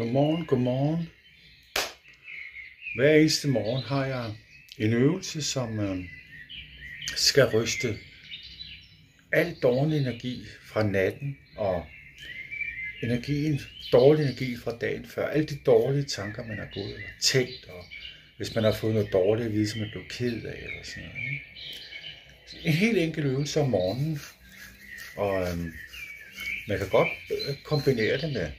Godmorgen, godmorgen. Hver eneste morgen har jeg en øvelse, som skal ryste al dårlig energi fra natten og dårlig energi fra dagen før. Alle de dårlige tanker, man har gået eller tænkt, og hvis man har fået noget dårligt at vide, som man blev ked af eller sådan noget. Ikke? En helt enkel øvelse om morgenen, og man kan godt kombinere det med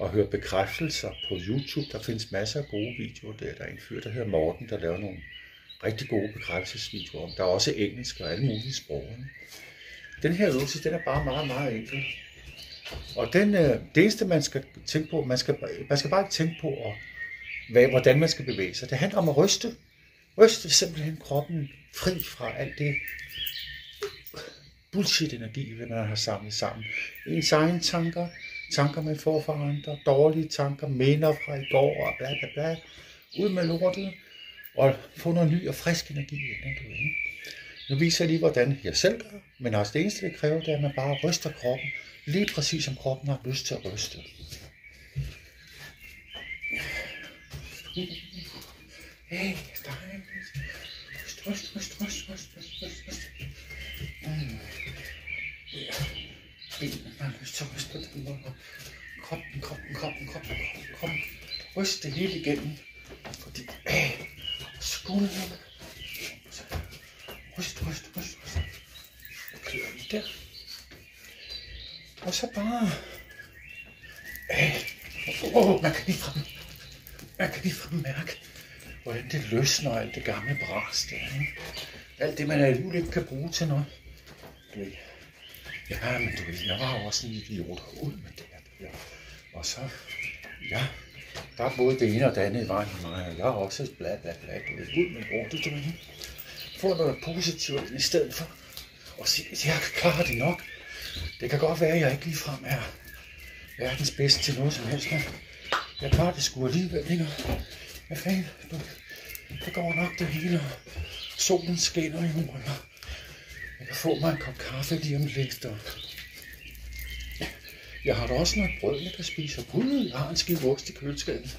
at høre bekræftelser på YouTube. Der findes masser af gode videoer der. Der er en fyr, der hedder Morten, der laver nogle rigtig gode bekræftelsesvideoer. Der er også engelsk og alle mulige sprog. Den her øvelse, den er bare meget, meget enkel. Og det eneste, man skal tænke på, man skal bare ikke tænke på, hvordan man skal bevæge sig. Det handler om at ryste simpelthen kroppen fri fra alt det bullshit-energi, man har samlet sammen. Ens egne tanker man får fra andre, dårlige tanker, minder fra i går og bla bla bla. Ud med lortet og få noget ny og frisk energi ind. Nu viser jeg lige, hvordan jeg selv gør, men også det eneste, det kræver, det er, at man bare ryster kroppen, lige præcis som kroppen har lyst til at ryste. Hey, ryst. Benene, man har lyst til at ryste på den måde. Kroppen. Ryst det hele igennem. Fordi, skulderen. Ryst. Klør lige der. Og så bare, man kan ligefrem mærke, hvordan det løsner alt det gamle bras der. Alt det, man alligevel ikke kan bruge til noget. Ja, men du ved, jeg var jo også en idiot ud med det her. Og så, ja, der er både det ene og det andet i vejen for mig, og jeg er også et bla, du ved, ud med lortet, du ved. Få noget positivt i stedet for at sige, at jeg kan klare det nok. Det kan godt være, at jeg ikke ligefrem er verdens bedste til noget som helst, men jeg klarer det sgu alligevel, ikke? Hvad fanden, det går nok det hele, og solen skinner i morgen. Jeg kan få mig en kop kaffe lige om lidt. Jeg har da også noget brød, jeg kan spise. Og gud, jeg har en skive ost i køleskabet.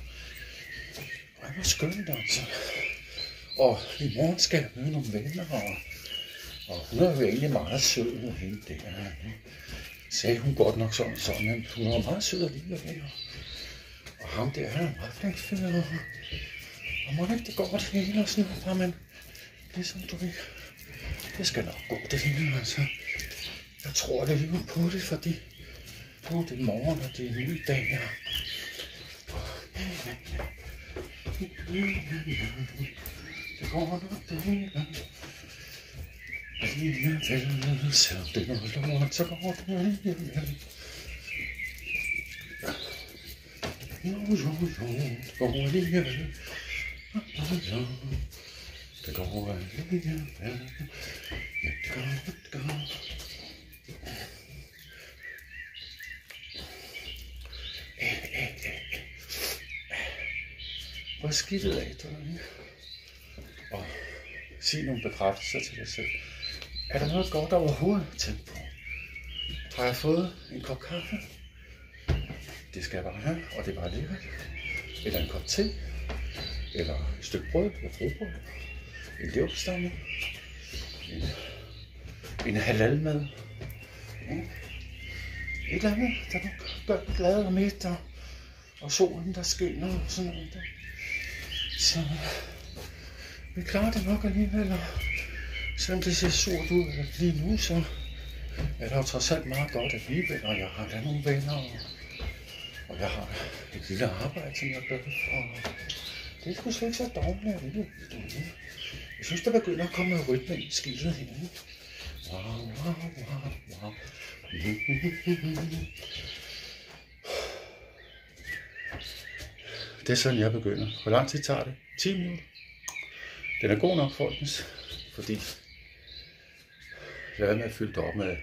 Og det var skønt, altså. Og i morgen skal jeg møde nogle venner, og hun er jo egentlig meget sød med hende der. Sagde hun godt nok sådan, men hun var meget sød alligevel. Og ham der, han er meget flink fyr. Og må ikke det går det hele og sådan noget, bare men ligesom du ved. Det skal nok gå det hele, altså. Jeg tror det lige på det, fordi nu er det morgen, og det er en ny dag. Det går nok det hele. Alligevel, selvom det er noget lort, så går det alligevel. Jo, det går alligevel. Det går alligevel. Det går. Hvor skidtet af dig, og sig nogle bekræftelser til dig selv. Er der noget godt overhovedet at tænke på? Har jeg fået en kop kaffe? Det skal jeg bare have, og det er bare lækkert. Eller en kop te, eller et stykke brød, eller frobrød, en leverpostej, en halalmad, et eller andet, der nu gør mig glad og midt, og solen der skinner og sådan noget der. Så vi klarer det nok alligevel, og selvom det ser surt ud lige nu, så er der jo trods alt meget godt alligevel, og jeg har da nogle venner, og jeg har et lille arbejde, som jeg gør for. Det er sgu slet ikke så dårligt alligevel. Jeg synes, der begynder at komme noget rytme i skidtet herinde. Wow. Det er sådan, jeg begynder. Hvor lang tid tager det? 10 minutter. Den er god nok, folkens, fordi jeg er med at fylde op med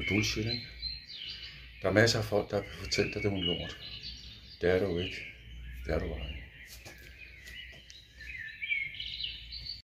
bullshit, ikke? Der er masser af folk, der vil fortælle dig, det er lort. Det er du ikke. Det er du bare ikke.